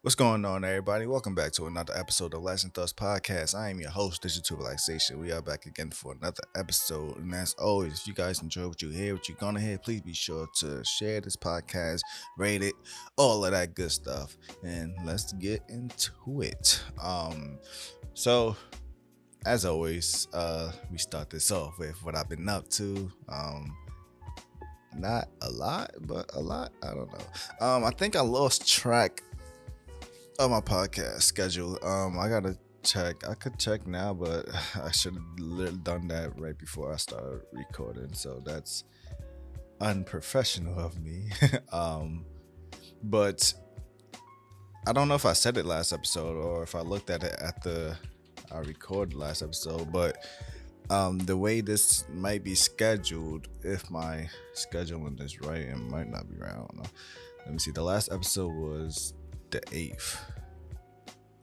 What's going on, everybody? Welcome back to another episode of Lies and Thoughts Podcast. I am your host, Digital Relaxation. We are back again for another episode. And as always, if you guys enjoy what you hear, what you're gonna hear, please be sure to share this podcast, rate it, all of that good stuff. And let's get into it. So as always, we start this off with what I've been up to. Not a lot, but a lot. I don't know. I think I lost track of my podcast schedule. I gotta check. I could check now, but I should have done that right before I started recording. So that's unprofessional of me. But I don't know if I said it last episode or if I looked at it at the I recorded last episode, but the way this might be scheduled, if my scheduling is right, it might not be right. I don't know. Let me see. The last episode was the 8th.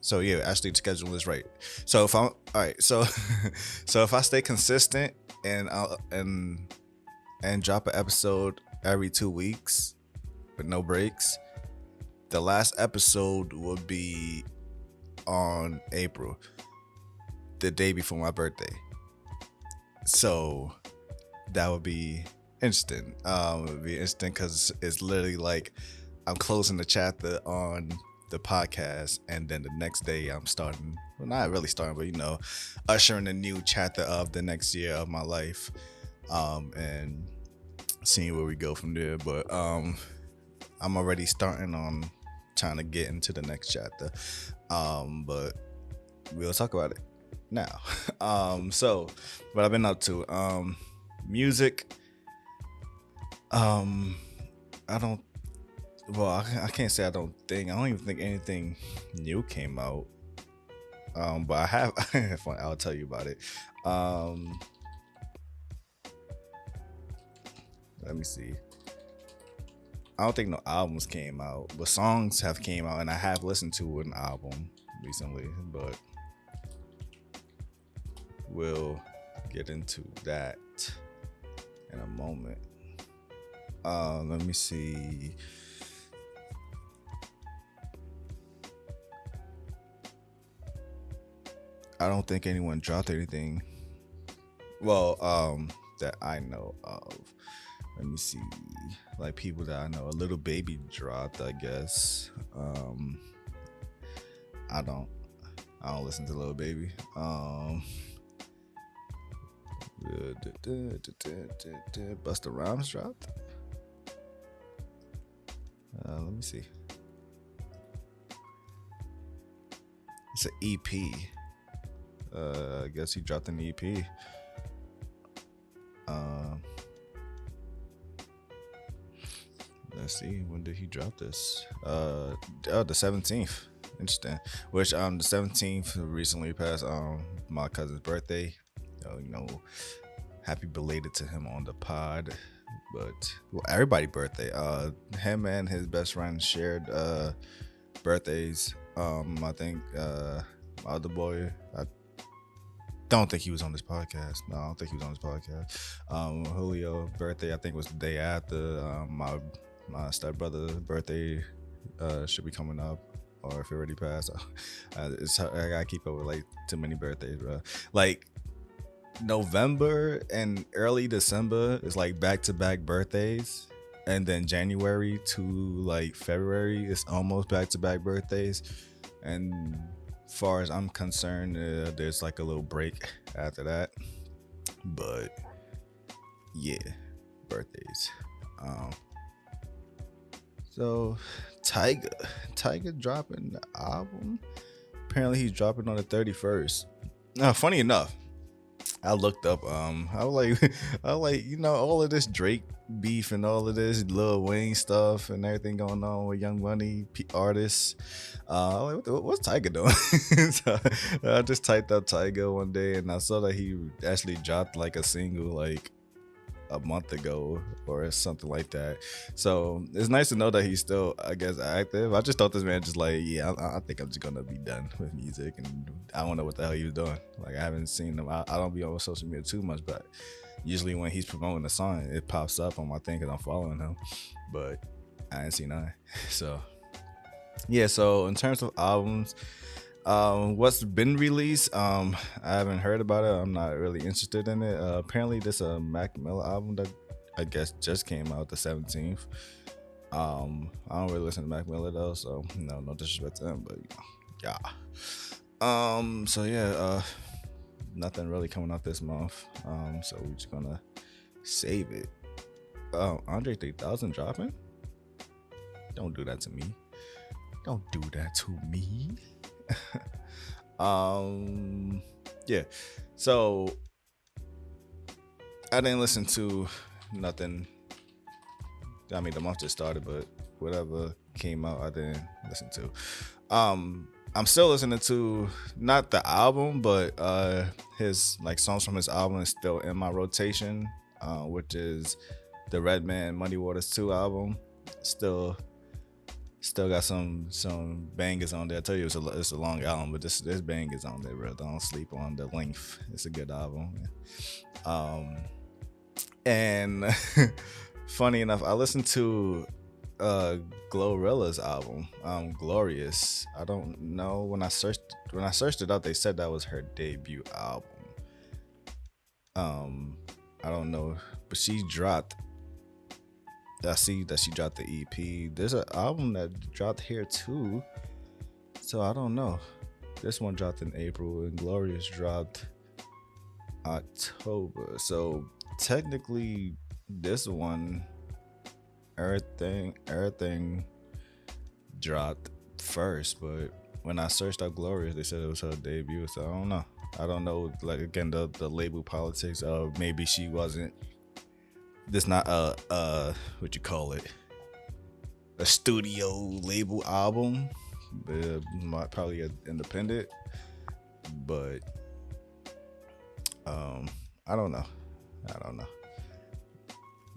So yeah, actually the schedule is right. So if I'm all right, so so if I stay consistent and drop an episode every 2 weeks with no breaks, the last episode will be on April, the day before my birthday. So that would be interesting. It would be interesting because it's literally like I'm closing the chapter on the podcast, and then the next day I'm starting. Well, not really starting, but ushering a new chapter of the next year of my life, and seeing where we go from there. But I'm already starting on trying to get into the next chapter. But we'll talk about it now. So what I've been up to, music. I don't. Well, I can't say I don't think. I don't even think anything new came out. But I have. I'll tell you about it. Let me see. I don't think no albums came out, but songs have came out, and I have listened to an album recently. But we'll get into that in a moment. Let me see. I don't think anyone dropped anything. Well, that I know of. Let me see. Like people that I know. A Little Baby dropped, I guess. I don't listen to Little Baby. Busta Rhymes dropped. Let me see. It's an EP. I guess he dropped an EP. Let's see. When did he drop this? The 17th. Interesting. Which the 17th recently passed my cousin's birthday. Happy belated to him on the pod. But everybody's birthday. Him and his best friend shared birthdays. I think my other boy. I don't think he was on this podcast. No, I don't think he was on this podcast. Julio's birthday, I think, was the day after. My stepbrother's birthday should be coming up, or if it already passed. I gotta keep up with like too many birthdays, bro. Like November and early December is like back-to-back birthdays, and then January to like February is almost back-to-back birthdays. And far as I'm concerned, there's like a little break after that. But yeah, birthdays. So Tyga dropping the album. Apparently he's dropping on the 31st. Funny enough, I looked up. I was like, all of this Drake beef and all of this Lil Wayne stuff and everything going on with Young Money artists. I was like, what's Tyga doing? So I just typed up Tyga one day and I saw that he actually dropped like a single like a month ago or something like that. So it's nice to know that he's still, I guess, active. I just thought this man just like, yeah, I think I'm just gonna be done with music, and I don't know what the hell he was doing. Like I haven't seen him. I don't be on social media too much, but usually when he's promoting a song, it pops up on my thing because I'm following him. But I ain't seen none. So Yeah, so in terms of albums, what's been released, I haven't heard about it. I'm not really interested in it. Apparently this a Mac Miller album that I guess just came out the 17th. I don't really listen to Mac Miller though, so no disrespect to him, but yeah. So yeah, nothing really coming out this month. So we're just gonna save it. Andre 3000 dropping? Don't do that to me. Don't do that to me. um yeah. So I didn't listen to nothing. I mean the month just started, but whatever came out I didn't listen to. I'm still listening to not the album, but his like songs from his album is still in my rotation, which is the Redman Muddy Waters 2 album. Still got some bangers on there. I tell you it's a long album, but this bangers on there, bro. Don't sleep on the length. It's a good album. And funny enough, I listened to Glorilla's album, Glorious. I don't know, when I searched it up, they said that was her debut album. I don't know, but she dropped. I see that she dropped the EP. There's an album that dropped here too, so I don't know. This one dropped in April, and Glorious dropped October. So technically, this one, everything dropped first. But when I searched out Glorious, they said it was her debut. So I don't know. Like again, the label politics of maybe she wasn't. This not a what you call it, a studio label album, but probably an independent. But I don't know.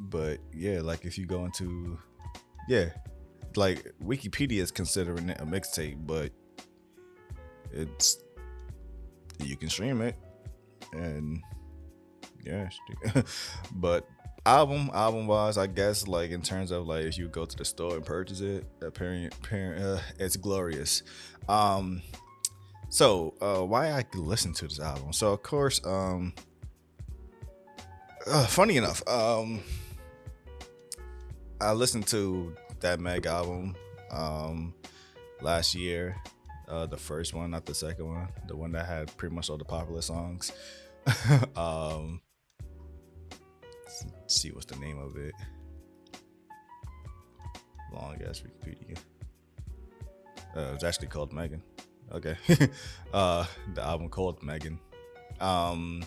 But yeah, like if you go into like Wikipedia is considering it a mixtape, but it's you can stream it and yeah. But album wise, I guess like in terms of like if you go to the store and purchase it, it's Glorious. So why I listen to this album? So of course, funny enough, I listened to that Meg album last year, the first one, not the second one, the one that had pretty much all the popular songs. Let's see what's the name of it. Long ass Wikipedia. It's actually called Megan. Okay. The album called Megan. I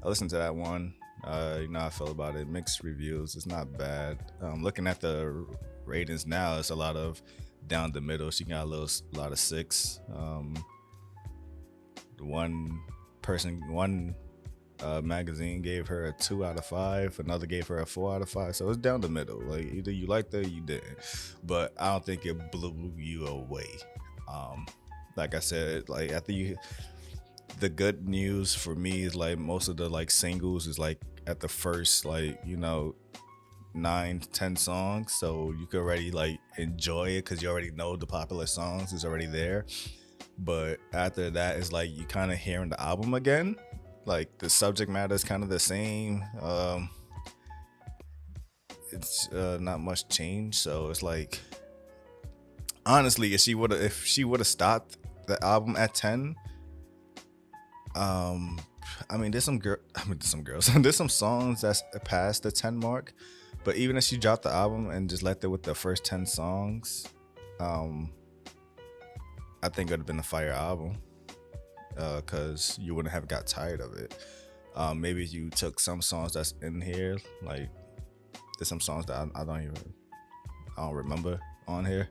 listened to that one. I felt about it. Mixed reviews. It's not bad. Looking at the ratings now, it's a lot of down the middle. She got a lot of 6. One magazine gave her a 2 out of 5. Another gave her a 4 out of 5. So it's down the middle. Like either you liked it or you didn't. But I don't think it blew you away. Like I said, like I think the good news for me is like most of the like singles is like at the first 9-10 songs, so you can already like enjoy it because you already know the popular songs is already there. But after that, it's like you kind of hearing the album again. Like the subject matter is kind of the same. It's not much change, so it's like honestly, if she would have stopped the album at 10, there's some girls. There's some songs that's past the 10 mark, but even if she dropped the album and just left it with the first 10 songs, I think it would have been a fire album, because you wouldn't have got tired of it. Maybe you took some songs that's in here, like there's some songs that I don't remember on here,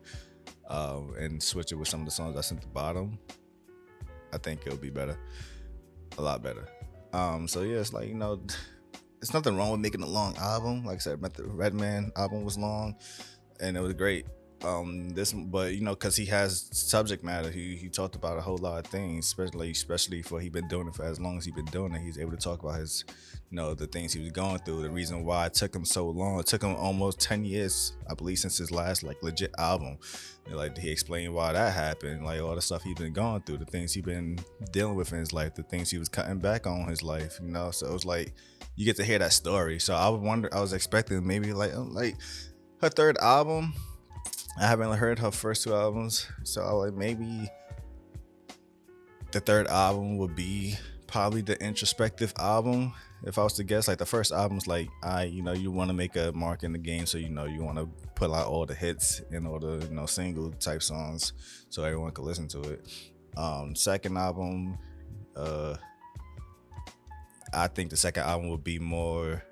and switch it with some of the songs that's at the bottom. I think it'll be better, a lot better. So yeah, it's like, it's nothing wrong with making a long album. Like I said, the Redman album was long and it was great. This, but because he has subject matter, he talked about a whole lot of things, especially for he been doing it for as long as he been doing it. He's able to talk about his, the things he was going through, the reason why it took him so long. It took him almost 10 years, I believe, since his last like legit album. Like he explained why that happened, like all the stuff he's been going through, the things he's been dealing with in his life, the things he was cutting back on his life. So it was like you get to hear that story. So I was expecting maybe like her third album. I haven't heard her first two albums, so like maybe the third album would be probably the introspective album. If I was to guess, like the first album's like, you want to make a mark in the game, so you want to put out all the hits and all the single type songs, so everyone can listen to it. Second album, I think the second album would be more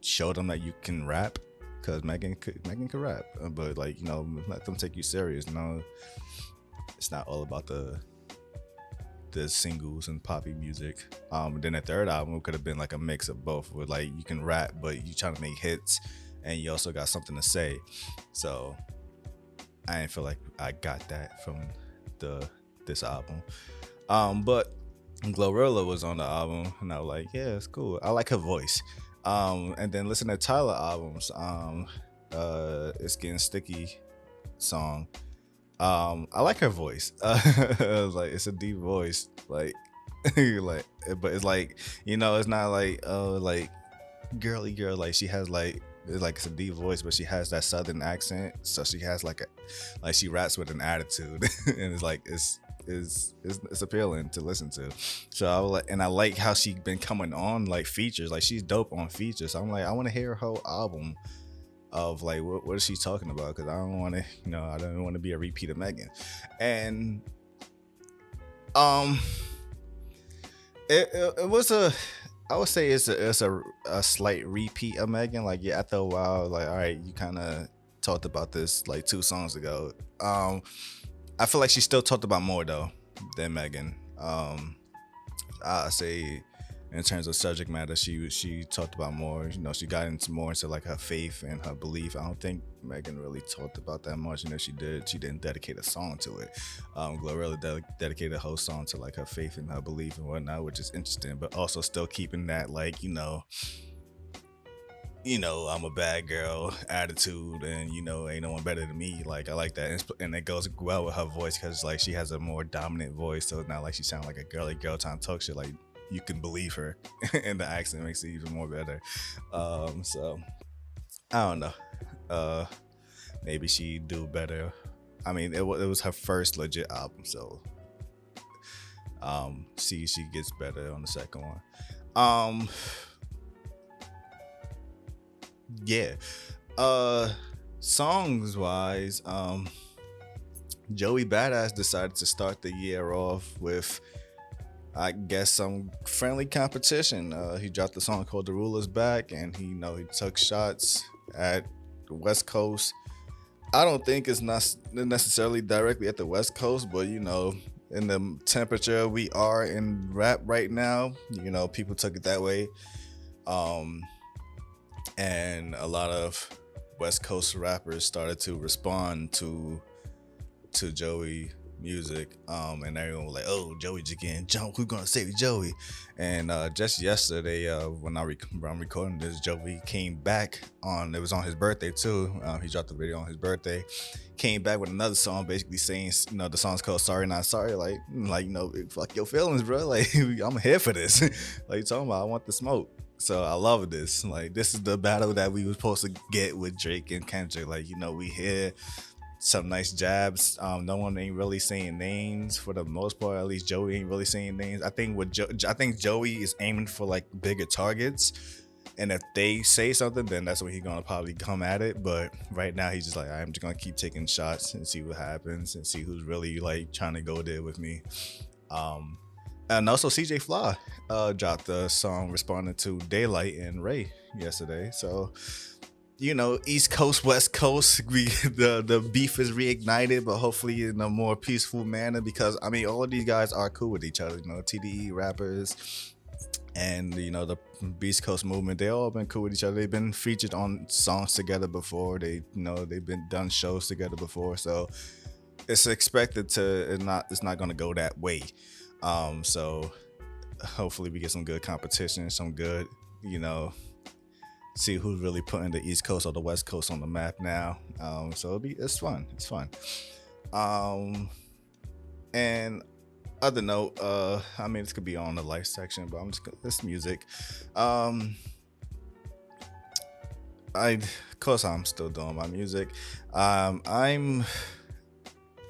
show them that you can rap, because Megan could rap, but like let them take you serious. It's not all about the singles and poppy music. Then the third album could have been like a mix of both, where like you can rap but you trying to make hits and you also got something to say. So I didn't feel like I got that from this album. But Glorilla was on the album and I was like, yeah, it's cool. I like her voice. And then listen to Tyler albums. It's Getting Sticky song. I like her voice. Like it's a deep voice, like like, but it's like it's not like like girly girl. Like she has like it's a deep voice, but she has that southern accent, so she has like she raps with an attitude, and it's like it's appealing to listen to. So I like how she been coming on like features. Like she's dope on features. So I'm like, I want to hear her whole album of like what is she talking about, because I don't want to I don't want to be a repeat of Megan. And it was I would say it's a slight repeat of Megan. Like yeah, after a while, like all right, you kind of talked about this like 2 songs ago. I feel like she still talked about more though than Megan. I say in terms of subject matter, she talked about more. She got into more into like her faith and her belief. I don't think Megan really talked about that much. She didn't dedicate a song to it. Glorilla dedicated a whole song to like her faith and her belief and whatnot, which is interesting, but also still keeping that like I'm a bad girl attitude, and ain't no one better than me. Like I like that, and it goes well with her voice because like she has a more dominant voice, so it's not like she sounds like a girly girl trying to talk shit. Like you can believe her, and the accent makes it even more better. So I don't know. Maybe she do better. I mean, it was her first legit album, so she gets better on the second one. Yeah. Songs wise, Joey Badass decided to start the year off with, I guess, some friendly competition. He dropped a song called "The Ruler's Back," and he took shots at the West Coast. I don't think it's not necessarily directly at the West Coast, but in the temperature we are in rap right now, people took it that way. And a lot of West Coast rappers started to respond to Joey music, and everyone was like, "Oh, Joey again, Joe, who's gonna save Joey?" And just yesterday, when I'm recording this, Joey came back on. It was on his birthday too. He dropped the video on his birthday. Came back with another song, basically saying, the song's called "Sorry Not Sorry." Like fuck your feelings, bro. Like I'm here for this. Like you talking about, I want the smoke. So I love this. Like this is the battle that we were supposed to get with Drake and Kendrick. Like we hear some nice jabs. No one ain't really saying names for the most part. At least Joey ain't really saying names. I think Joey is aiming for like bigger targets, and if they say something, then that's when he's gonna probably come at it. But right now he's just like, I'm just gonna keep taking shots and see what happens and see who's really like trying to go there with me. And also CJ Fly dropped a song responding to Daylight and Ray yesterday. So East Coast, West Coast, the beef is reignited, but hopefully in a more peaceful manner, because I mean all of these guys are cool with each other. TDE rappers, and the Beast Coast movement. They all been cool with each other. They've been featured on songs together before. They've been done shows together before. So it's expected to it's not going to go that way. So hopefully we get some good competition, some good, you know, see who's really putting the East Coast or the West Coast on the map now. So it's fun. It's fun. Um, and other note, I mean, this could be on the life section, but it's music. Um, of course, I'm still doing my music. I'm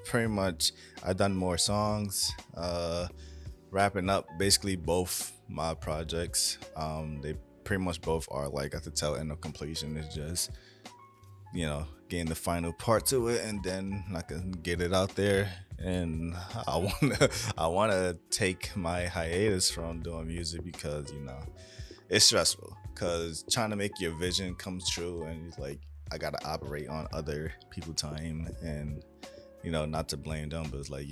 pretty much, I've done more songs. Wrapping up basically both my projects. They pretty much both are like at the tail end of completion. It's just getting the final part to it, and then I can get it out there. And I wanna take my hiatus from doing music because it's stressful. Cause trying to make your vision come true, and it's like I gotta operate on other people time, and not to blame them, but it's like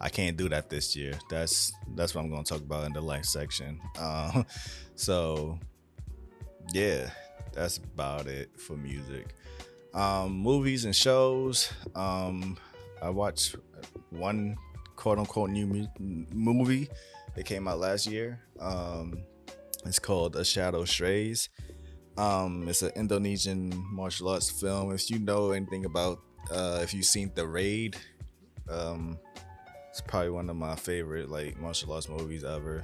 I can't do that this year. That's what I'm gonna talk about in the life section. So yeah, that's about it for music. Movies and shows. I watched one quote unquote new movie that came out last year. It's called A Shadow Strays. It's an Indonesian martial arts film. If you know anything about, if you've seen The Raid, it's probably one of my favorite like martial arts movies ever.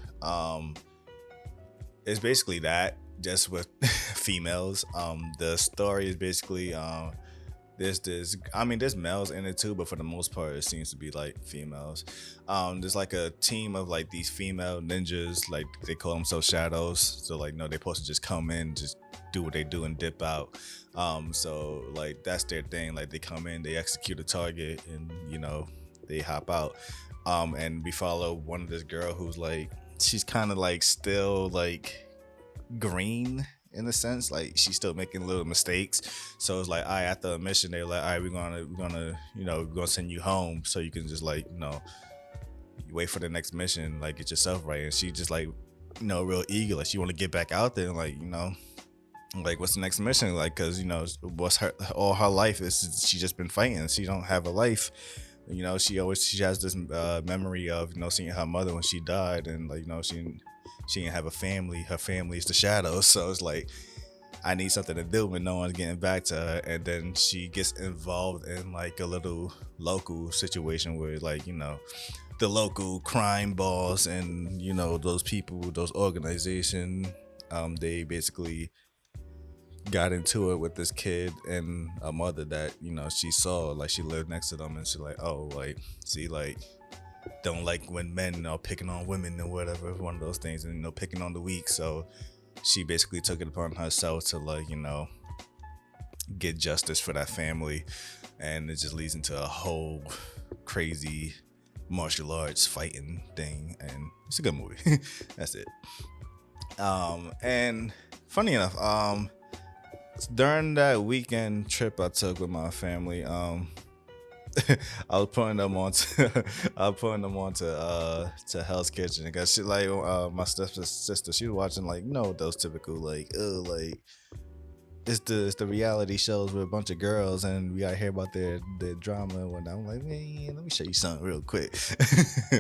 It's basically that, just with females. The story is basically there's males in it too, but for the most part it seems to be like females. There's like a team of like these female ninjas, like they call themselves shadows. So like no, they're supposed to just come in, just do what they do and dip out. So like that's their thing. Like they come in, they execute a target, and they hop out. And we follow one of this girl who's like, she's kind of like still like green in a sense, like she's still making little mistakes. So it's like, all right, after a mission, they're like, all right, we're gonna send you home so you can just like you wait for the next mission, like get yourself right. And she just like real eager, like she want to get back out there, and like what's the next mission, like because what's her all her life is she just been fighting, she don't have a life. She has this memory of seeing her mother when she died, and like she didn't have a family. Her family is the shadows. So it's like, I need something to do when no one's getting back to her. And then she gets involved in like a little local situation where like the local crime boss and those people, those organization, they basically got into it with this kid and a mother that she saw, like she lived next to them, and she's like, oh, like see, like don't like when men are picking on women or whatever, one of those things, and picking on the weak. So she basically took it upon herself to like get justice for that family, and it just leads into a whole crazy martial arts fighting thing, and it's a good movie. That's it. And funny enough, during that weekend trip I took with my family, I was putting them on to to Hell's Kitchen, because she like my sister, she was watching like those typical like like it's the reality shows with a bunch of girls, and we gotta hear about their drama and whatnot. I'm like, man, let me show you something real quick.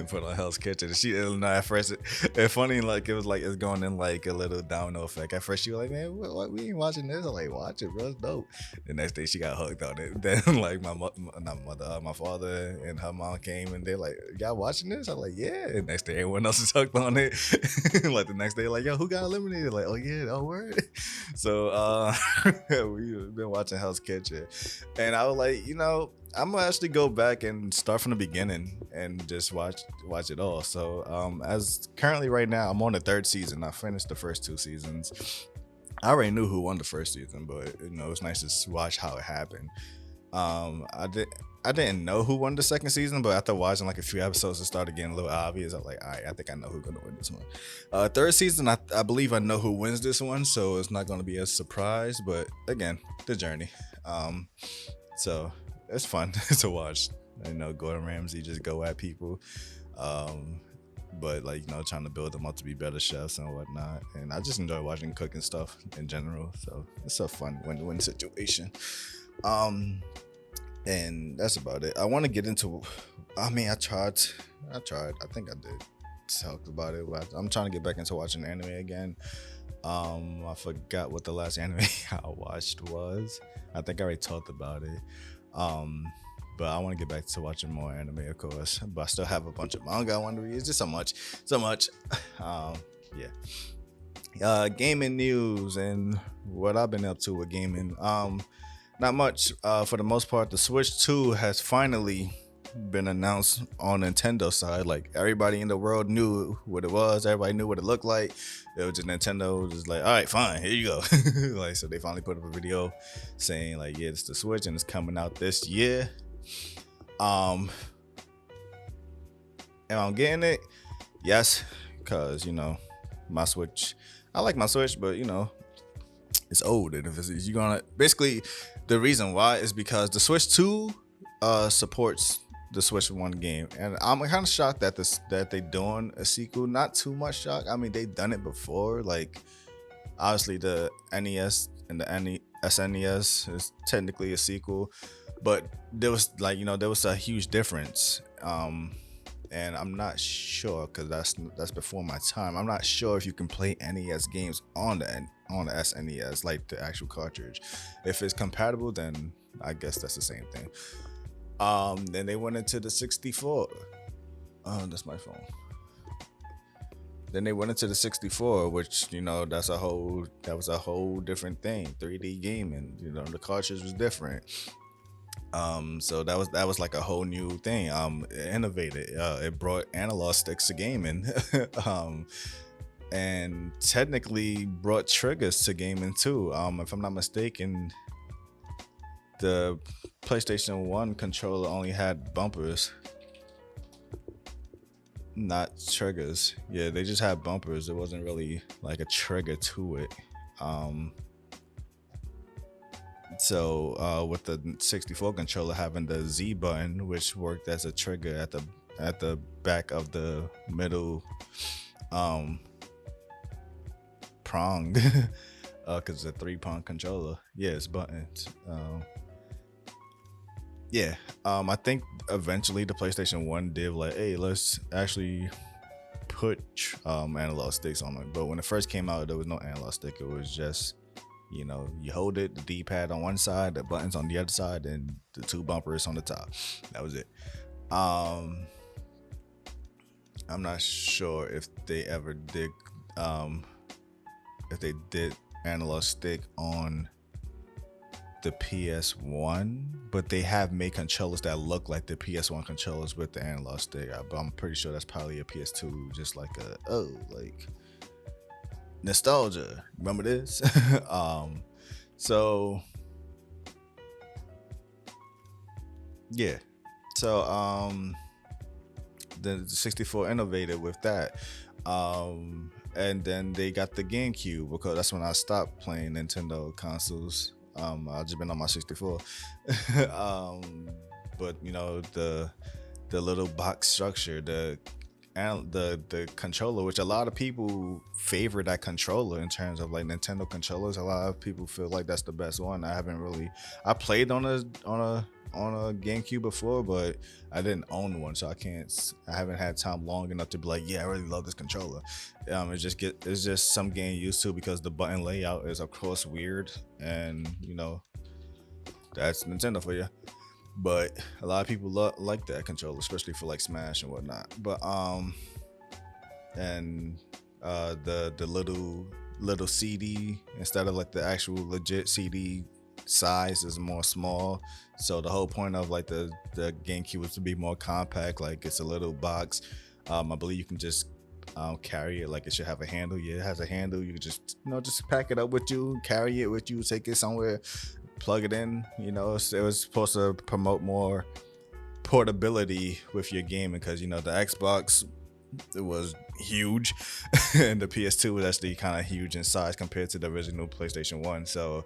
Put on Hell's Kitchen, and she didn't know at first. It's funny, like it was like it's going in like a little domino effect. At first she was like, man, what we ain't watching this. I'm like, watch it, bro, it's dope. The next day she got hooked on it. Then like my father and her mom came, and they're like, y'all watching this? I'm like, yeah. And next day everyone else is hooked on it. Like the next day, like, yo, who got eliminated? Like, oh yeah, oh word. So we've been watching Hell's Kitchen, and I was like, I'm gonna actually go back and start from the beginning and just watch it all. So as currently right now, I'm on the third season. I finished the first two seasons. I already knew who won the first season, but it's nice to watch how it happened. I didn't know who won the second season, but after watching like a few episodes, it started getting a little obvious. I'm like, all right, I think I know who's gonna win this one. Third season, I believe I know who wins this one, so it's not gonna be a surprise. But again, the journey. So it's fun to watch. Gordon Ramsay just go at people. but like trying to build them up to be better chefs and whatnot. And I just enjoy watching cooking stuff in general, so it's a fun win-win situation. Um, and that's about it. I want to get into. I mean, I tried. I think I did talk about it, but I'm trying to get back into watching anime again. I forgot what the last anime I watched was. I think I already talked about it. But I want to get back to watching more anime, of course. But I still have a bunch of manga I want to read. It's just so much. Yeah. Gaming news and what I've been up to with gaming. Not much. For the most part, the Switch 2 has finally been announced on Nintendo side. Like everybody in the world knew what it was. Everybody knew what it looked like. It was just Nintendo was just like, all right, fine, here you go. Like, so they finally put up a video saying like, yeah, it's the Switch and it's coming out this year. Am I getting it? Yes, because my Switch. I like my Switch, but it's old. And if you're gonna basically, the reason why is because the Switch 2 supports the Switch 1 game, and I'm kind of shocked that they doing a sequel. Not too much shocked. I mean, they've done it before. Like, obviously the NES and the SNES is technically a sequel, but there was there was a huge difference. And I'm not sure, because that's before my time. I'm not sure if you can play NES games on the SNES, like the actual cartridge. If it's compatible, then I guess that's the same thing. Then they went into the 64. Oh, that's my phone. Then they went into the 64, which that was a whole different thing. 3D gaming. The cartridge was different. So that was like a whole new thing. It innovated. It brought analog sticks to gaming. And technically brought triggers to gaming too. If I'm not mistaken, the PlayStation 1 controller only had bumpers, not triggers. Yeah, they just had bumpers. It wasn't really like a trigger to it. So with the 64 controller having the Z button, which worked as a trigger at the back of the middle prong, because it's a 3-prong controller. Yeah, it's buttons. I think eventually the PlayStation 1 did like, hey, let's actually put analog sticks on it. But when it first came out, there was no analog stick. It was just you hold it, the D-pad on one side, the buttons on the other side, and the 2 bumpers on the top. That was it. I'm not sure if they ever did analog stick on the PS1, but they have made controllers that look like the PS1 controllers with the analog stick. But I'm pretty sure that's probably a PS2, just like like nostalgia. Remember this? So yeah. So the 64 innovated with that. And then they got the GameCube, because that's when I stopped playing Nintendo consoles. I've just been on my 64. But the little box structure, the controller, which a lot of people favor that controller in terms of like Nintendo controllers. A lot of people feel like that's the best one. I played on a GameCube before, but I didn't own one, so I haven't had time long enough to be like, yeah, I really love this controller. It's just some getting used to, because the button layout is of course weird, and that's Nintendo for you. But a lot of people like that controller, especially for like Smash and whatnot. But the little CD, instead of like the actual legit CD size, is more small. So the whole point of like the GameCube was to be more compact. Like, it's a little box. I believe you can just carry it. Like, it should have a handle. Yeah, it has a handle. You can just pack it up with you, carry it with you, take it somewhere, plug it in. It was supposed to promote more portability with your gaming, because the Xbox, it was huge and the PS2 was actually kind of huge in size compared to the original PlayStation 1. So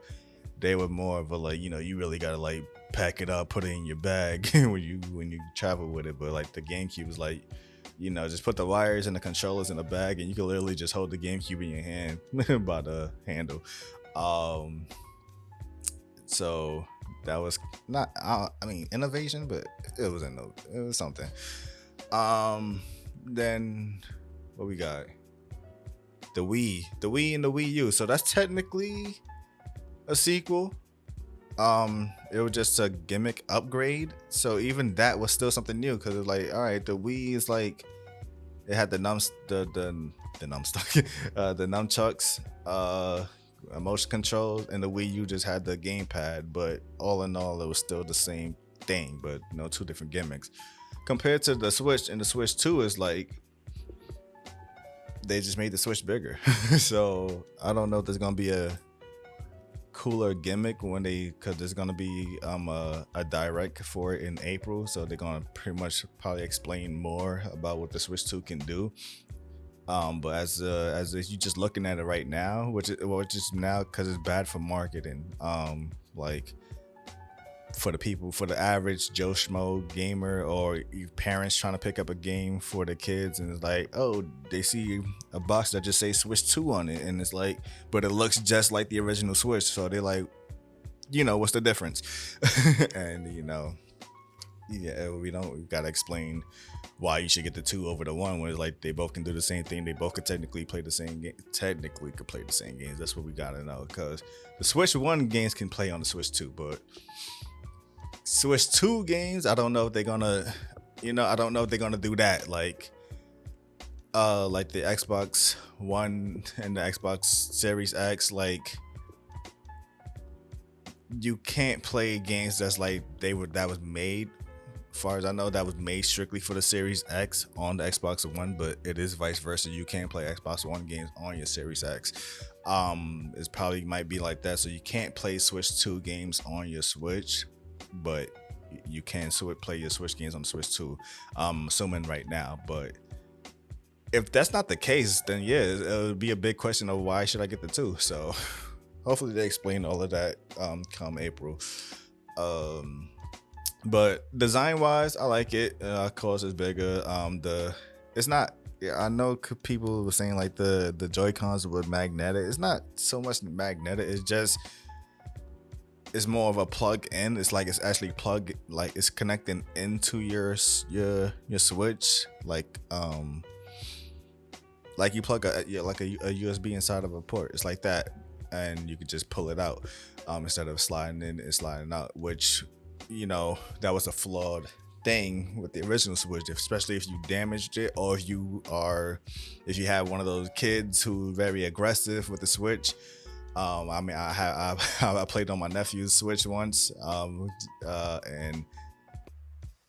they were more of a like, you really gotta like pack it up, put it in your bag when you travel with it. But like the GameCube was like, just put the wires and the controllers in a bag, and you can literally just hold the GameCube in your hand by the handle. Um, so that was not, I mean, innovation, but it was something. Then what we got? The Wii and the Wii U. So that's technically a sequel. It was just a gimmick upgrade. So even that was still something new because it's like, all right, the Wii is like, it had the numbstuck, the nunchucks, motion controls, and the Wii U just had the gamepad. But all in all, it was still the same thing, but two different gimmicks. Compared to the Switch, and the Switch 2 is like, they just made the Switch bigger. So I don't know if there's gonna be a cooler gimmick because there's gonna be a direct for it in April, so they're gonna pretty much probably explain more about what the Switch 2 can do. But as you just looking at it right now, which is now because it's bad for marketing, like for the average Joe Schmo gamer or parents trying to pick up a game for the kids, and it's like, oh, they see a box that just says Switch 2 on it, and it's like, but it looks just like the original Switch, so they're like, what's the difference? And we gotta explain why you should get the 2 over the 1 when it's like they both can do the same thing, they both could technically play the same game, games. That's what we gotta know, because the Switch 1 games can play on the Switch 2, but Switch 2 games, I don't know if they're gonna do that, like the Xbox One and the Xbox Series X. Like, you can't play games that was made, as far as I know, that was made strictly for the Series X on the Xbox One, but it is vice versa. You can't play Xbox One games on your Series X. It probably might be like that, so you can't play Switch 2 games on your Switch, but you can play your Switch games on the Switch 2, assuming right now. But if that's not the case, then yeah, it would be a big question of why should I get the 2. So hopefully they explain all of that come April. But design wise, I like it. Of course, it's bigger. It's not. Yeah, I know people were saying like the Joy-Cons were magnetic. It's not so much magnetic. It's more of a plug in. It's like it's actually it's connecting into your Switch, like you plug a USB inside of a port. It's like that, and you could just pull it out instead of sliding in and sliding out, which that was a flawed thing with the original Switch, especially if you damaged it, or if you have one of those kids who are very aggressive with the Switch. I mean, I played on my nephew's Switch once, and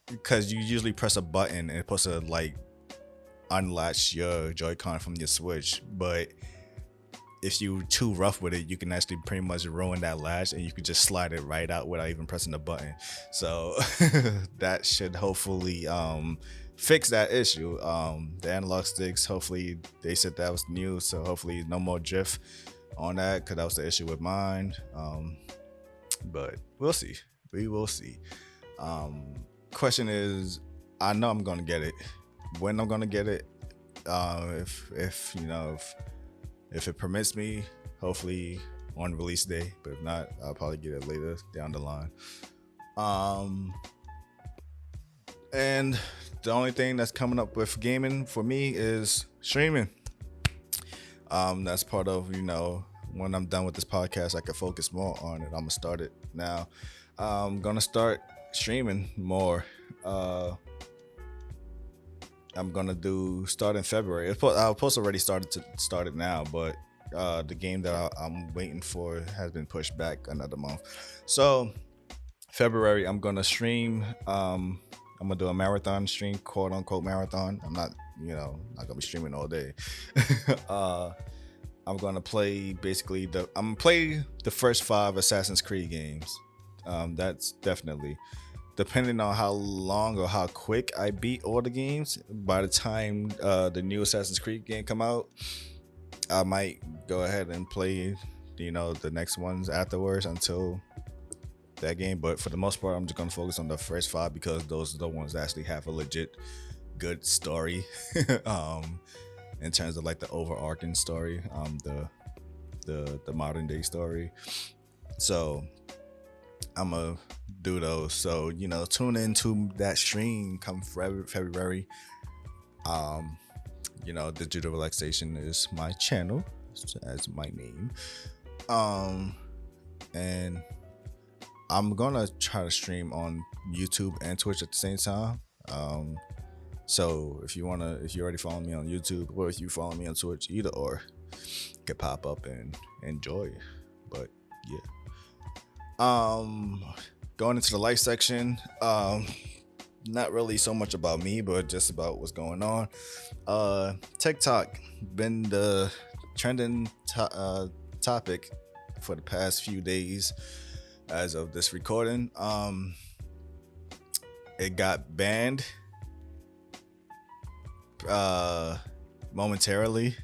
because you usually press a button and it's supposed to like unlatch your Joy-Con from your Switch, but if you too rough with it, you can actually pretty much ruin that latch, and you can just slide it right out without even pressing the button. So that should hopefully fix that issue. The analog sticks, hopefully they said that was new, so hopefully no more drift on that, because that was the issue with mine. But we'll see. We will see. Question is, I know I'm gonna get it. When I'm gonna get it, if it permits me, hopefully on release day. But if not, I'll probably get it later down the line. And the only thing that's coming up with gaming for me is streaming. That's part of, when I'm done with this podcast, I can focus more on it. I'm gonna start it now. I'm gonna start streaming more. I'm gonna start in February. I was supposed to already start it now, but the game that I'm waiting for has been pushed back another month. So February, I'm gonna stream. I'm gonna do a marathon stream, quote unquote marathon. I'm not gonna be streaming all day. I'm gonna play the first 5 Assassin's Creed games. That's definitely, depending on how long or how quick I beat all the games. By the time the new Assassin's Creed game come out, I might go ahead and play the next ones afterwards until that game. But for the most part, I'm just gonna focus on the first 5, because those are the ones that actually have a legit good story, in terms of like the overarching story, the modern day story. So I'm gonna do those. So tune into that stream come February. Um, Digital Relaxation is my channel, as my name. And I'm gonna try to stream on YouTube and Twitch at the same time. So if you already follow me on YouTube, or if you follow me on Twitch, either or, could pop up and enjoy. But yeah. Going into the life section. Not really so much about me, but just about what's going on. TikTok been the trending topic for the past few days as of this recording. It got banned momentarily,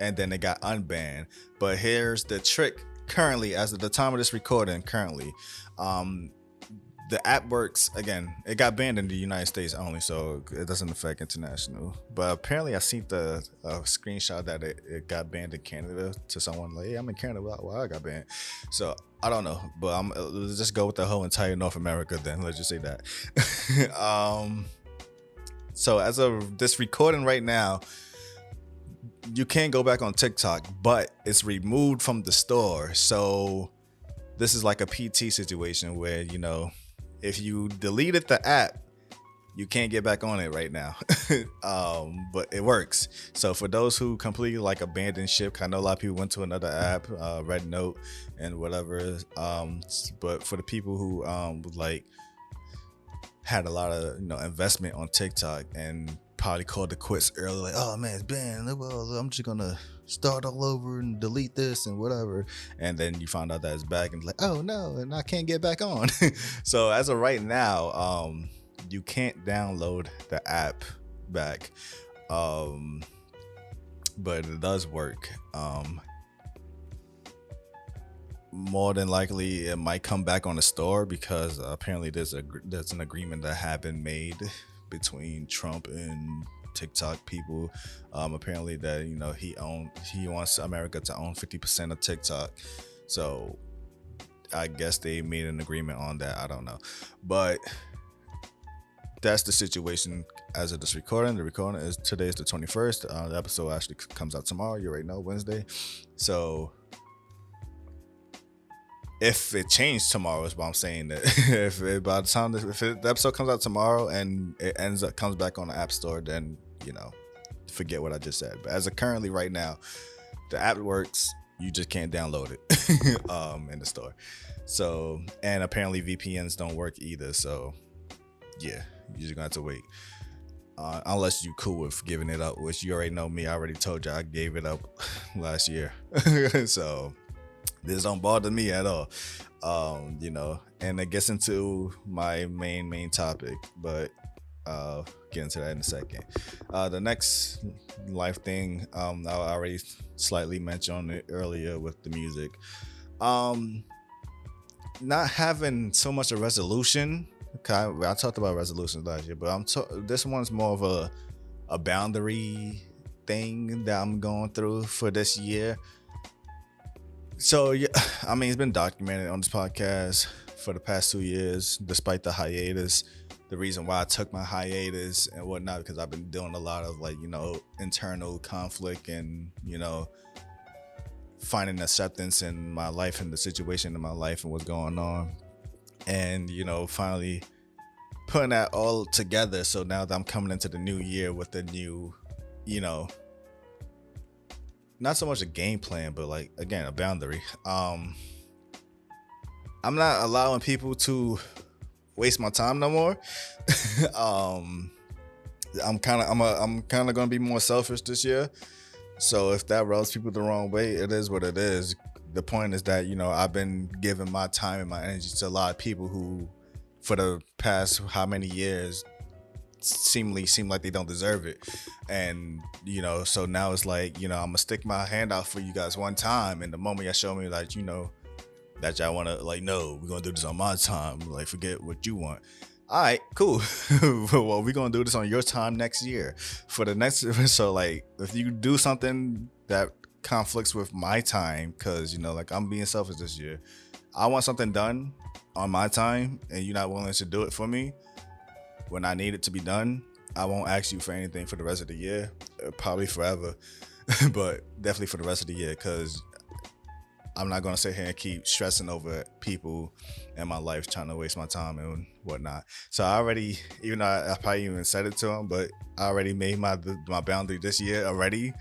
and then it got unbanned. But here's the trick. Currently, as of the time of this recording, the app works again. It got banned in the United States only, so it doesn't affect international. But apparently, I seen the screenshot that it got banned in Canada to someone like, "Hey, I'm in Canada. Why I got banned?" So I don't know, but let's just go with the whole entire North America. Then let's just say that. So as of this recording right now, you can't go back on TikTok, but it's removed from the store. So this is like a PT situation where, if you deleted the app, you can't get back on it right now. But it works. So for those who completely like abandoned ship, I know a lot of people went to another app, Red Note and whatever. But for the people who like had a lot of investment on TikTok and probably called it quits early, like, oh man, it's banned, well, I'm just gonna start all over and delete this and whatever, and then you find out that it's back and like, oh no, and I can't get back on. So as of right now, you can't download the app back, but it does work. More than likely it might come back on the store, because apparently there's an agreement that had been made between Trump and TikTok people. Apparently that he wants America to own 50% of TikTok. So I guess they made an agreement on that. I don't know, but that's the situation as of this recording. The recording is today is the 21st. The episode actually comes out tomorrow. You already know, Wednesday. So if it changed tomorrow, is what I'm saying. That if the episode comes out tomorrow and it comes back on the App Store, then forget what I just said. But as of currently right now, the app works. You just can't download it in the store. So, and apparently VPNs don't work either. So yeah, you're just gonna have to wait. Unless you cool with giving it up, which you already know me. I already told you I gave it up last year. So this don't bother me at all. And it gets into my main topic, but get into that in a second. The next life thing, I already slightly mentioned it earlier with the music. Not having so much a resolution. I talked about resolutions last year, but this one's more of a boundary thing that I'm going through for this year. So yeah, it's been documented on this podcast for the past 2 years, despite the hiatus. The reason why I took my hiatus and whatnot, because I've been doing a lot of internal conflict and finding acceptance in my life and the situation in my life and what's going on, and finally putting that all together. So now that I'm coming into the new year with a new, not so much a game plan, but a boundary. I'm not allowing people to waste my time no more. I'm kind of gonna be more selfish this year. So if that rubs people the wrong way, it is what it is. The point is that I've been giving my time and my energy to a lot of people who, for the past how many years, seem like they don't deserve it. And so now it's like, I'm gonna stick my hand out for you guys one time, and the moment y'all show me that y'all want to no, we're gonna do this on my time, forget what you want, All right, cool. Well, we're gonna do this on your time next year. For the next, so like, if you do something that conflicts with my time, because like I'm being selfish this year, I want something done on my time, and you're not willing to do it for me when I need it to be done. I won't ask you for anything for the rest of the year, probably forever, but definitely for the rest of the year, because I'm not gonna sit here and keep stressing over people in my life trying to waste my time and whatnot. So I already, even though I probably even said it to him, but I already made my boundary this year already.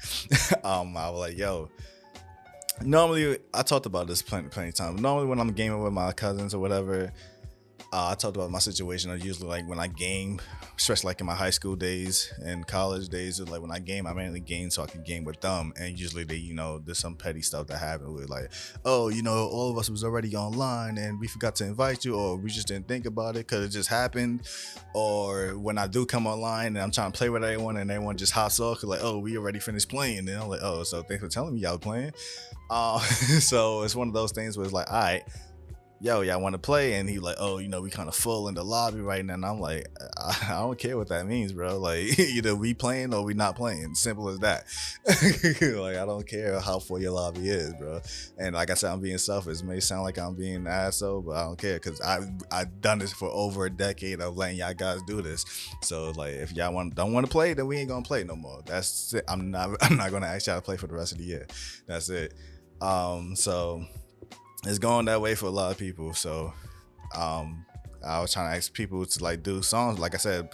I was like, yo, normally I talked about this plenty of times. Normally when I'm gaming with my cousins or whatever, I talked about my situation. I usually like when I game, especially like in my high school days and college days, like when I game, I mainly game so I can game with them. And usually they, there's some petty stuff that happened with like, oh, all of us was already online and we forgot to invite you, or we just didn't think about it because it just happened. Or when I do come online and I'm trying to play with everyone and everyone just hops off, like, oh, we already finished playing. And I'm like, oh, so thanks for telling me y'all playing. So it's one of those things where it's like, all right, yo, y'all want to play? And he like, oh, we kind of full in the lobby right now. And I'm like, I don't care what that means, bro. Like, either we playing or we not playing. Simple as that. Like, I don't care how full your lobby is, bro. And like I said, I'm being selfish. It may sound like I'm being an asshole, but I don't care because I've done this for over a decade of letting y'all guys do this. So like, if y'all don't want to play, then we ain't gonna play no more. That's it. I'm not gonna ask y'all to play for the rest of the year. That's it. So it's going that way for a lot of people. So I was trying to ask people to like do songs, like I said,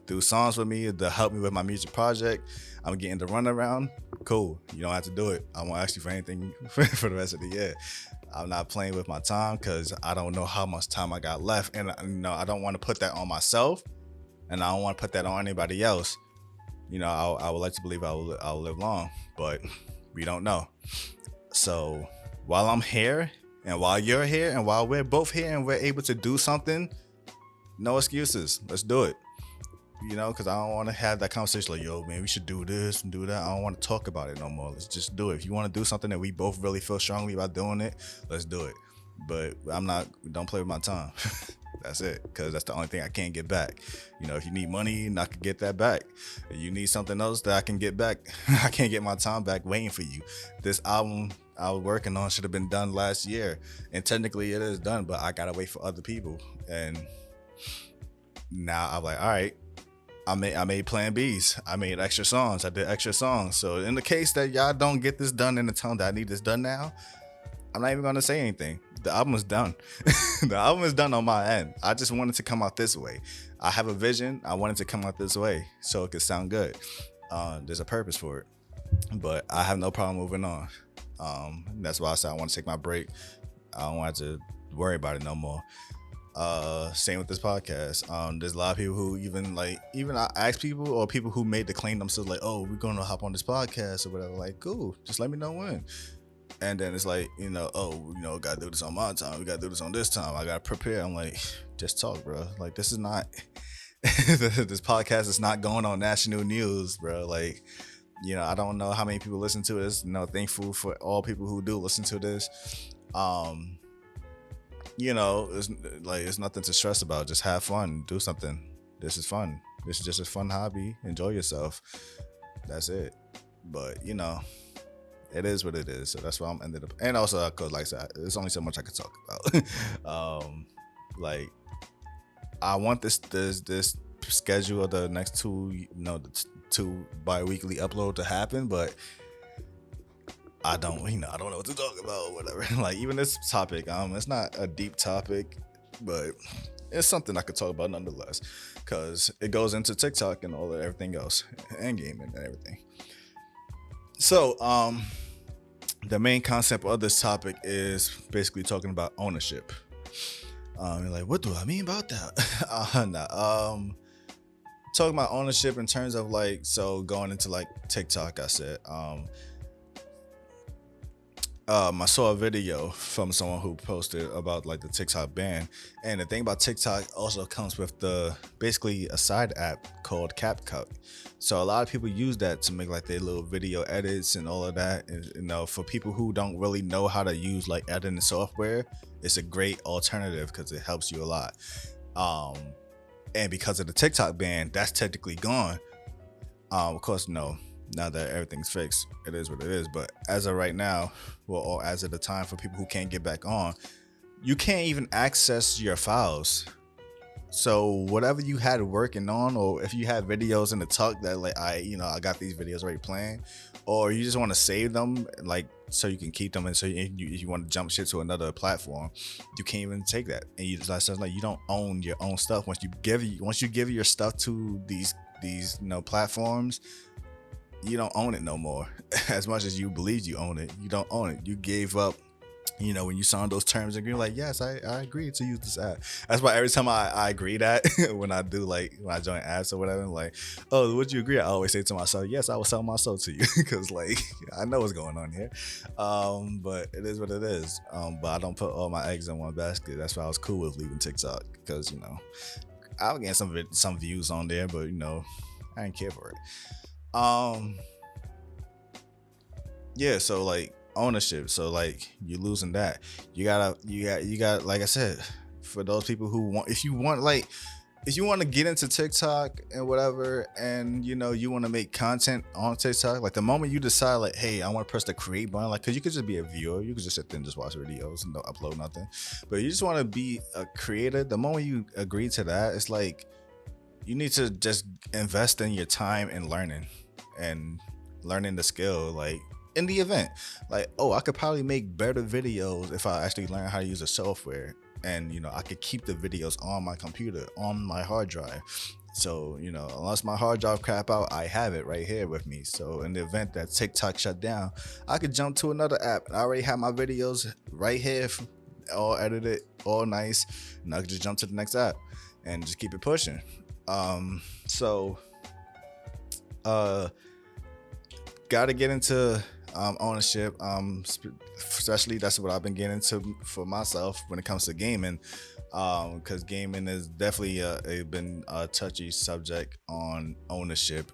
do songs with me to help me with my music project. I'm getting the runaround. Cool, you don't have to do it. I won't ask you for anything for the rest of the year. I'm not playing with my time because I don't know how much time I got left, and I don't want to put that on myself, and I don't want to put that on anybody else. I would like to believe I'll live long, but we don't know. So while I'm here, and while you're here, and while we're both here, and we're able to do something, no excuses. Let's do it. Because I don't want to have that conversation like, yo, man, we should do this and do that. I don't want to talk about it no more. Let's just do it. If you want to do something that we both really feel strongly about doing it, let's do it. But don't play with my time. That's it. Because that's the only thing I can't get back. If you need money, I can get that back. If you need something else that I can get back, I can't get my time back waiting for you. This album I was working on should have been done last year, and technically it is done, but I gotta wait for other people. And now I'm like, all right, I made plan B's. I made extra songs. I did extra songs. So in the case that y'all don't get this done in the time that I need this done now, I'm not even gonna say anything. The album is done. The album is done on my end. I just wanted to come out this way. I have a vision. I wanted to come out this way so it could sound good. There's a purpose for it, but I have no problem moving on. That's why I said I want to take my break. I don't want to worry about it no more. Same with this podcast. There's a lot of people who even I ask people, or people who made the claim themselves like, oh, we're gonna hop on this podcast or whatever. Like, cool, just let me know when. And then it's like, gotta do this on my time. We gotta do this on this time. I gotta prepare. I'm like, just talk, bro. Like, this is not this podcast is not going on national news, bro. Like, I don't know how many people listen to this. Thankful for all people who do listen to this. It's nothing to stress about. Just have fun. Do something. This is fun. This is just a fun hobby. Enjoy yourself. That's it. But, it is what it is. So that's why I'm ended up. And also, because like I said, there's only so much I could talk about. I want this schedule of the next two bi-weekly upload to happen, but I don't know what to talk about or whatever. Like, even this topic, it's not a deep topic, but it's something I could talk about nonetheless, because it goes into TikTok and all of everything else, and gaming and everything. So, the main concept of this topic is basically talking about ownership. You're like, what do I mean about that? Talking about ownership in terms of going into TikTok. I said, I saw a video from someone who posted about the TikTok ban, and the thing about TikTok also comes with basically a side app called CapCut. So a lot of people use that to make their little video edits and all of that. And, for people who don't really know how to use editing software, it's a great alternative because it helps you a lot. And because of the TikTok ban, that's technically gone. Of course, no. Now that everything's fixed, it is what it is. But as of right now, well, or as of the time for people who can't get back on, you can't even access your files. So whatever you had working on, or if you had videos in the tuck that like I got these videos already playing, or you just want to save them like so you can keep them, and so you want to jump shit to another platform, you can't even take that. And you just like you don't own your own stuff once you give your stuff to these platforms. You don't own it no more. As much as you believe you own it, you don't own it. You gave up. When you signed those terms and you're like, yes, I agree to use this app. That's why every time I agree that when I do, like when I join apps or whatever, like, oh, would you agree? I always say to myself, yes, I will sell my soul to you, because like I know what's going on here. But it is what it is. But I don't put all my eggs in one basket. That's why I was cool with leaving TikTok, because I'll get some views on there, but I didn't care for it. Yeah, so like ownership, so like you're losing that. You got like I said, for those people who want, if you want to get into TikTok and whatever, and you want to make content on TikTok, like the moment you decide like, hey, I want to press the create button, like, because you could just be a viewer, you could just sit there and just watch videos and don't upload nothing, but you just want to be a creator. The moment you agree to that, it's like you need to just invest in your time and learning the skill, like in the event, like, oh, I could probably make better videos if I actually learn how to use the software, and I could keep the videos on my computer, on my hard drive. So unless my hard drive crap out, I have it right here with me. So in the event that TikTok shut down, I could jump to another app. I already have my videos right here, all edited, all nice, and I could just jump to the next app and just keep it pushing. Gotta get into ownership, especially that's what I've been getting into for myself when it comes to gaming, because gaming is definitely been a touchy subject on ownership.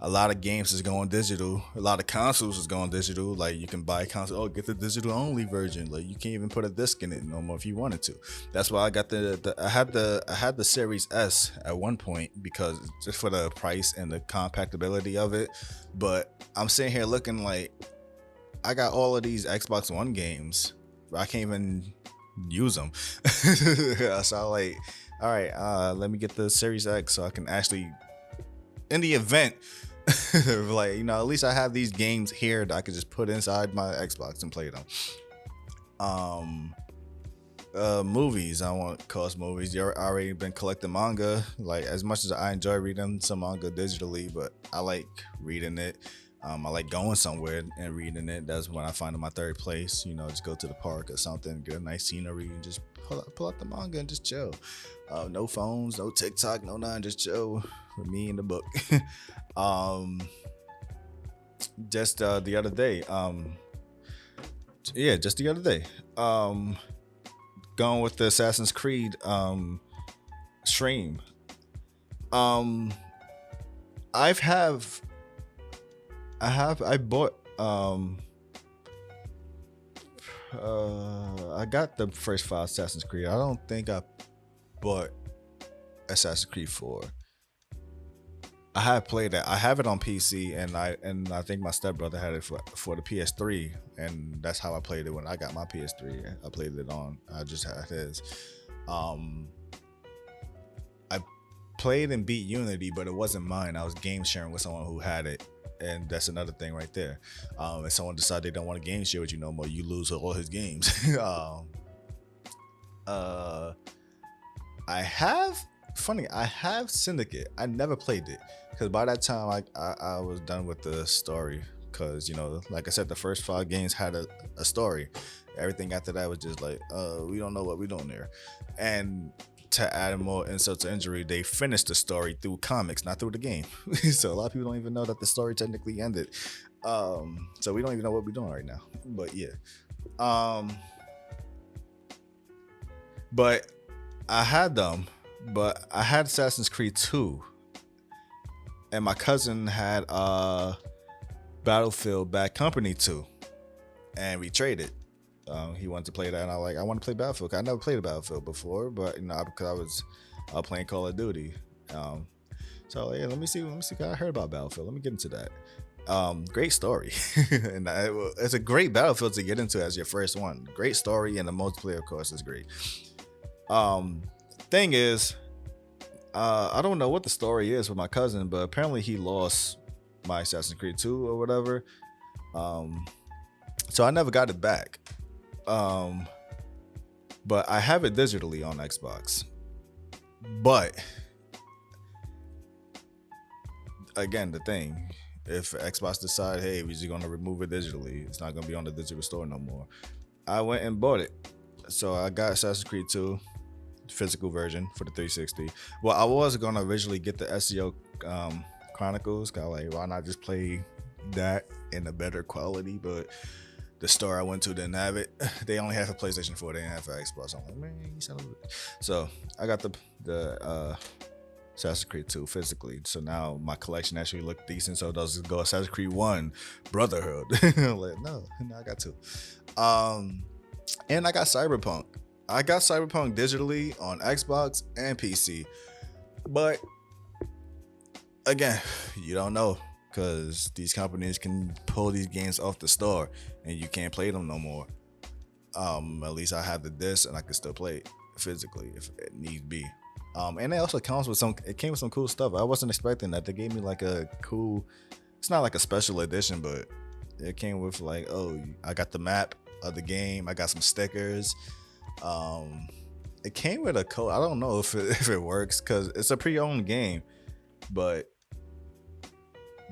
A lot of games is going digital. A lot of consoles is going digital. Like you can buy a console, get the digital only version. Like you can't even put a disc in it no more if you wanted to. That's why I got I had the Series S at one point, because just for the price and the compactability of it. But I'm sitting here looking like I got all of these Xbox One games, but I can't even use them. So I'm like, all right, let me get the Series X so I can actually, in the event, like at least I have these games here that I could just put inside my Xbox and play them. Movies, I want cost movies. I already been collecting manga. Like, as much as I enjoy reading some manga digitally, but I like reading it. I like going somewhere and reading it. That's when I find my third place. Just go to the park or something, get a nice scenery, and just pull out the manga and just chill. No phones, no TikTok, no nothing, just chill with me and the book. Just the other day, going with the Assassin's Creed stream. I bought I got the first 5 Assassin's Creed. I don't think I bought Assassin's Creed 4. I have played it. I have it on PC, and I think my stepbrother had it for the PS3, and that's how I played it when I got my PS3. I played it on. I just had his. I played and beat Unity, but it wasn't mine. I was game sharing with someone who had it, and that's another thing right there. If someone decides they don't want to game share with you no more, you lose all his games. I have Syndicate. I never played it, because by that time I was done with the story, because like I said, the first 5 games had a story. Everything after that was just like, we don't know what we're doing there. And to add more insult to injury, they finished the story through comics, not through the game. So a lot of people don't even know that the story technically ended. So we don't even know what we're doing right now. But yeah. But I had them. But I had Assassin's Creed 2, and my cousin had Battlefield Bad Company 2, and we traded. He wanted to play that, and I want to play Battlefield. I never played Battlefield before, but because playing Call of Duty. Um, so yeah, let me see. I heard about Battlefield. Let me get into that. Great story, and it's a great Battlefield to get into as your first one. Great story, and the multiplayer, of course, is great. Um, thing is, I don't know what the story is with my cousin, but apparently he lost my Assassin's Creed 2 or whatever. Um, so I never got it back. Um, but I have it digitally on Xbox. But again, the thing, if Xbox decide, hey, we're just gonna remove it digitally, it's not gonna be on the digital store no more. I went and bought it. So I got Assassin's Creed 2 physical version for the 360. Well, I was gonna originally get the SEO Chronicles. Cause like, why not just play that in a better quality? But the store I went to didn't have it. They only have a PlayStation 4. They didn't have an Xbox. I'm like, man, you son of a... So I got the Assassin's Creed 2 physically. So now my collection actually looked decent. So does go Assassin's Creed 1 Brotherhood. I'm like, no, I got 2. And I got Cyberpunk. I got Cyberpunk digitally on Xbox and PC. But again, you don't know, because these companies can pull these games off the store and you can't play them no more. At least I have the disc and I can still play it physically if it needs be. And it also comes with it came with some cool stuff. I wasn't expecting that. They gave me like a cool, it's not like a special edition, but it came with like, oh, I got the map of the game. I got some stickers. It came with a code. I don't know if it works because it's a pre-owned game, but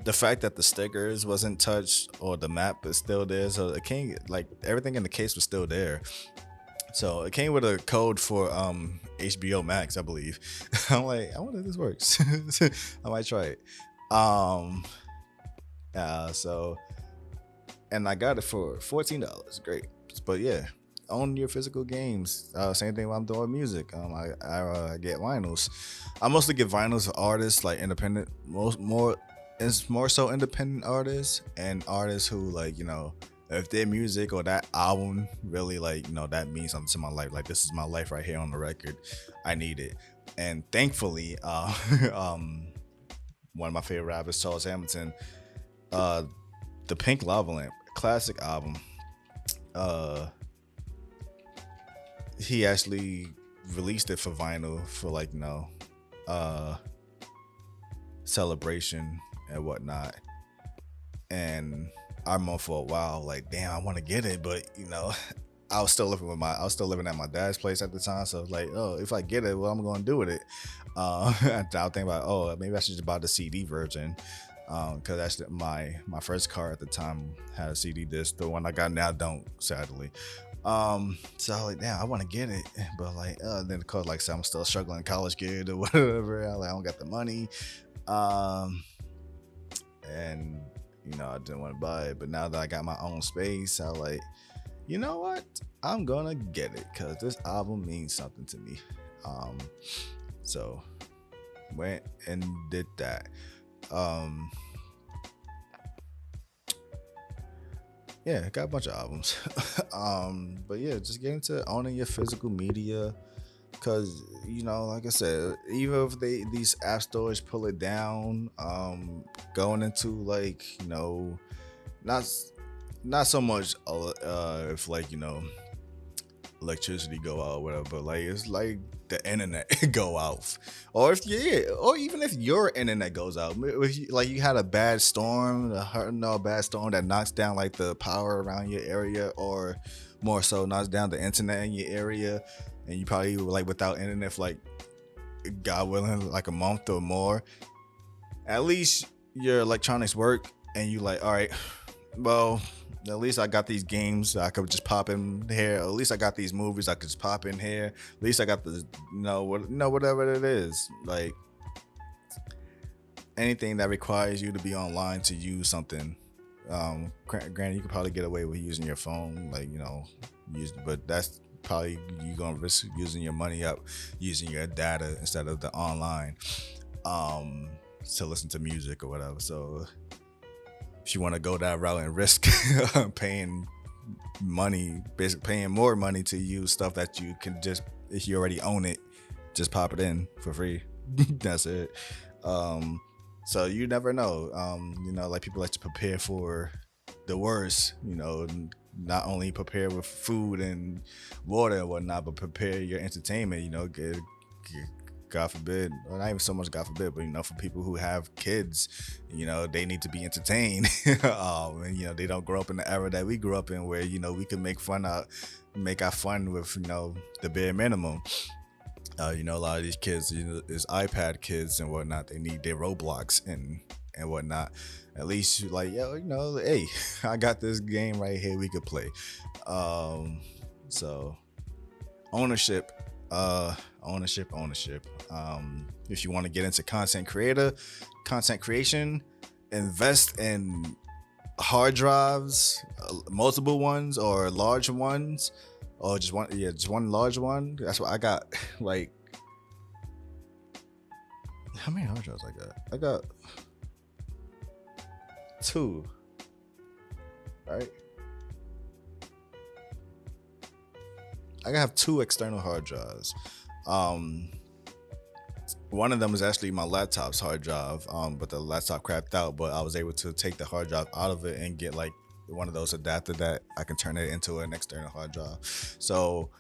the fact that the stickers wasn't touched or the map is still there, so it came, like, everything in the case was still there. So it came with a code for HBO Max, I believe. I'm like, I wonder if this works. I might try it. So, and I got it for $14. Great. But yeah, own your physical games. Same thing when I'm doing music. I get vinyls. I mostly get vinyls of artists like independent, it's more so independent artists and artists who, like, you know, if their music or that album really, like, you know, that means something to my life. Like, this is my life right here on the record. I need it. And thankfully, one of my favorite rappers, Charles Hamilton, the Pink Lava Lamp classic album, he actually released it for vinyl for, like, you know, celebration and whatnot. And I remember for a while, like, damn, I want to get it, but, you know, I was still living at my dad's place at the time. So like, oh, if I get it, what I'm going to do with it? I was thinking about, oh, maybe I should just buy the CD version. Because that's my first car at the time had a CD disc. The one I got now don't, sadly. So I was like, damn, I want to get it, but like, then of course, like, so I'm still struggling, college kid or whatever. I don't got the money, and you know, I didn't want to buy it. But now that I got my own space, I like, you know what, I'm gonna get it because this album means something to me. So went and did that. Yeah, got a bunch of albums. But yeah, just get into owning your physical media, because, you know, like I said, even if these app stores pull it down, going into, like, you know, not so much if, like, you know, electricity go out or whatever, but like, it's like the internet go out, or even if your internet goes out, if you had a bad storm, a bad storm that knocks down like the power around your area, or more so knocks down the internet in your area, and you probably were like without internet for, like, God willing, like a month or more. At least your electronics work, and you like, all right, well, at least I got these games I could just pop in here. At least I got these movies I could just pop in here. At least I got the, whatever it is. Like, anything that requires you to be online to use something. Granted, you could probably get away with using your phone, like, you know, but that's probably you gonna risk using your money up, using your data instead of the online, to listen to music or whatever. So if you want to go that route and risk paying money, basically paying more money to use stuff that you can just, if you already own it, just pop it in for free. That's it. Um, so you never know. Like people like to prepare for the worst. Not only prepare with food and water and whatnot, but prepare your entertainment. God forbid, or not even so much God forbid, but for people who have kids, they need to be entertained. And they don't grow up in the era that we grew up in, where we can make our fun with the bare minimum. A lot of these kids, is iPad kids and whatnot. They need their Roblox and whatnot. At least you like, hey, I got this game right here we could play. So ownership. Ownership. If you want to get into content creation, invest in hard drives, multiple ones or large ones, or just one large one. That's what I got. Like, how many hard drives I got? I got 2, right? I have 2 external hard drives. One of them is actually my laptop's hard drive, but the laptop crapped out, but I was able to take the hard drive out of it and get like one of those adapter that I can turn it into an external hard drive. So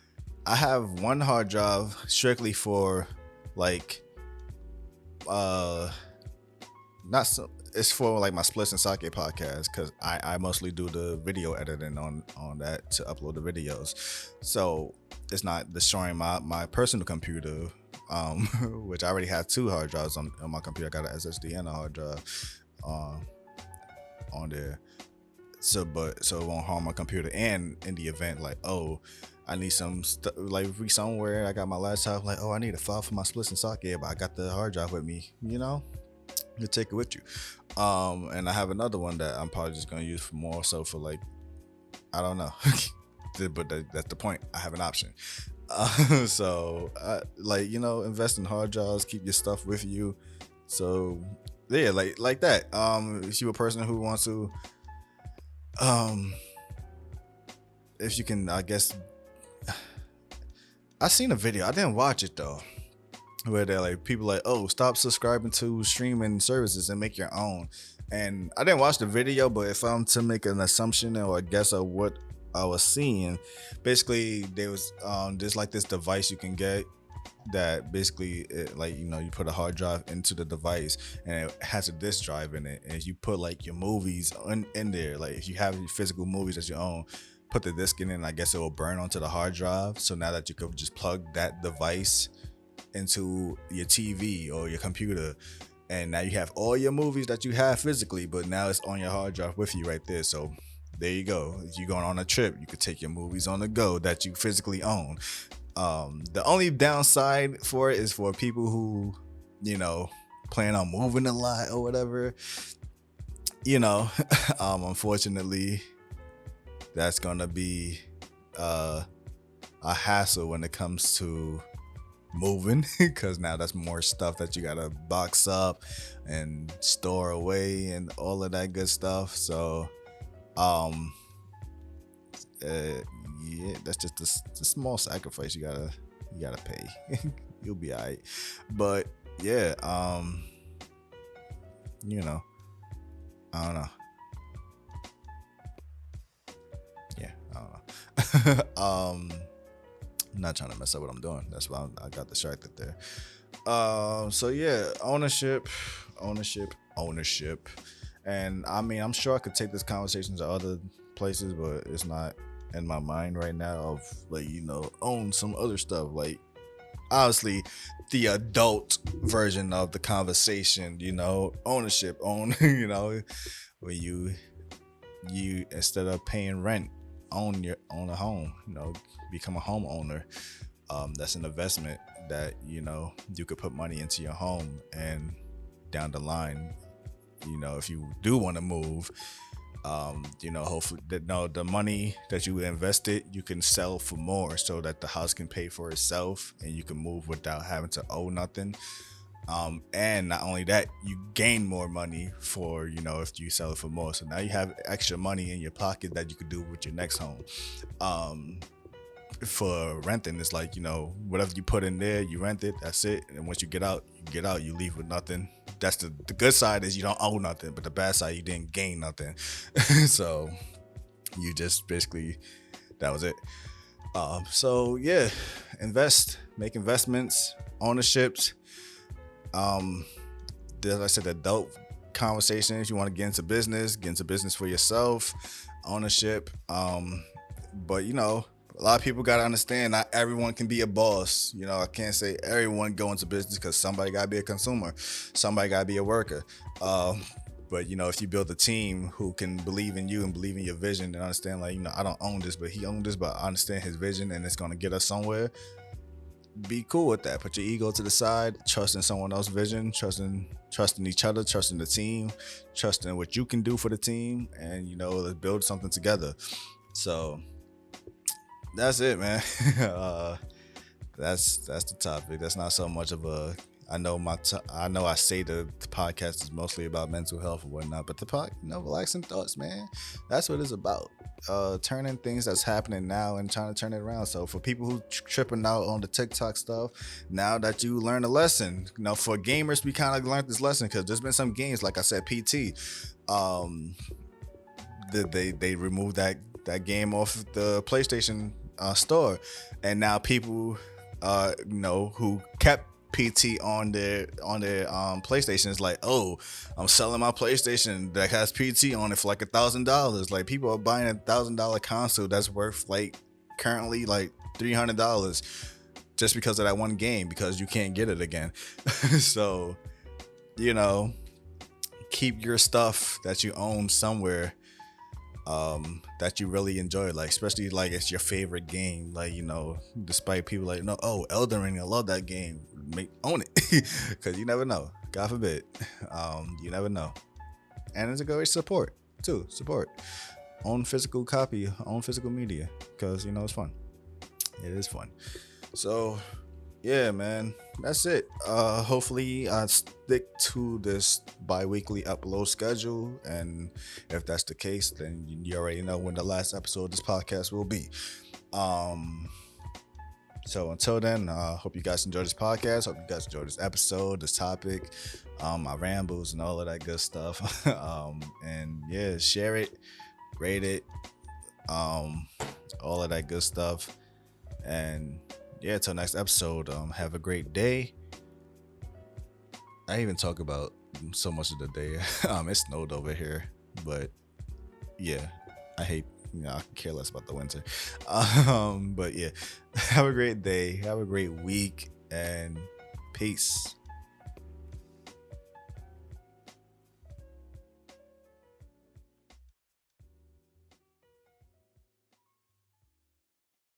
I have one hard drive strictly for like it's for like my Splits and Sake podcast, because I mostly do the video editing on that to upload the videos. So it's not destroying my personal computer, which I already have 2 hard drives on my computer. I got an SSD and a hard drive on there. So it won't harm my computer. And in the event, like, oh, I need some like if we somewhere, I got my laptop, like, oh, I need a file for my Splits and Sake, but I got the hard drive with me, you take it with you. And I have another one that I'm probably just gonna use for more so for like, I don't know. But that's the point. I have an option. So invest in hard drives, keep your stuff with you. So yeah, like that. If you're a person who wants to, if you can, I guess, I seen a video. I didn't watch it though, where they're like, people like, oh, stop subscribing to streaming services and make your own. And I didn't watch the video, but if I'm to make an assumption or a guess of what I was seeing, basically there was there's like this device you can get that basically you put a hard drive into the device and it has a disk drive in it, and you put like your movies in there. Like if you have your physical movies that you own, put the disc in it, and I guess it will burn onto the hard drive. So now that you could just plug that device into your TV or your computer, and now you have all your movies that you have physically, but now it's on your hard drive with you right there. So there you go. If you're going on a trip, you could take your movies on the go that you physically own. The only downside for it is for people who plan on moving a lot or whatever. Unfortunately, that's gonna be a hassle when it comes to moving, because now that's more stuff that you gotta box up and store away and all of that good stuff. So yeah, that's just a small sacrifice you gotta pay. You'll be all right. But yeah, I don't know. Yeah, I don't know. I'm not trying to mess up what I'm doing. That's why I got distracted there. So yeah, ownership. And I mean, I'm sure I could take this conversation to other places, but it's not in my mind right now of own some other stuff. Like, obviously the adult version of the conversation, ownership, when you instead of paying rent, own a home, become a homeowner. That's an investment that you could put money into your home, and down the line, if you do want to move, hopefully the money that you invested, you can sell for more so that the house can pay for itself and you can move without having to owe nothing. And not only that, you gain more money for, if you sell it for more. So now you have extra money in your pocket that you could do with your next home. for renting, it's like, whatever you put in there, you rent it, that's it. And once you get out, you leave with nothing. That's the good side, is you don't owe nothing, but the bad side, you didn't gain nothing. So you just basically, that was it. So yeah, make investments, ownerships. As I said, adult conversations. You want to get into business for yourself, ownership. But a lot of people got to understand, not everyone can be a boss. I can't say everyone go into business, because somebody got to be a consumer, somebody got to be a worker. But if you build a team who can believe in you and believe in your vision and understand, like, I don't own this, but he owned this, but I understand his vision and it's going to get us somewhere, be cool with that. Put your ego to the side, trust in someone else's vision, trusting each other, trusting the team, trusting what you can do for the team, and let's build something together. So that's it, man. That's the topic. That's not so much of a. I know I say the podcast is mostly about mental health and whatnot, but relaxing thoughts, man. That's what it's about. Turning things that's happening now and trying to turn it around. So for people who tripping out on the TikTok stuff, now that you learned a lesson, for gamers, we kind of learned this lesson, because there's been some games, like I said, PT. They removed that game off the PlayStation store, and now people who kept PT on their PlayStation is like, oh, I'm selling my PlayStation that has PT on it for like $1,000. Like, people are buying $1,000 console that's worth like currently like $300 just because of that one game, because you can't get it again. So keep your stuff that you own somewhere that you really enjoy, like, especially like it's your favorite game, like, despite people like, no, oh, Elden Ring, I love that game, own it. Because you never know, God forbid, you never know. And it's a good way to support own physical copy, own physical media, because it's fun. It is fun. So yeah, man, that's it. Hopefully I stick to this bi-weekly upload schedule, and if that's the case, then you already know when the last episode of this podcast will be. So until then, hope you guys enjoy this podcast. Hope you guys enjoy this episode, this topic, my rambles and all of that good stuff. And yeah, share it, rate it, all of that good stuff. And yeah, till next episode, have a great day. I even talk about so much of the day. It snowed over here, but yeah, I care less about the winter. But yeah, have a great day, have a great week, and peace.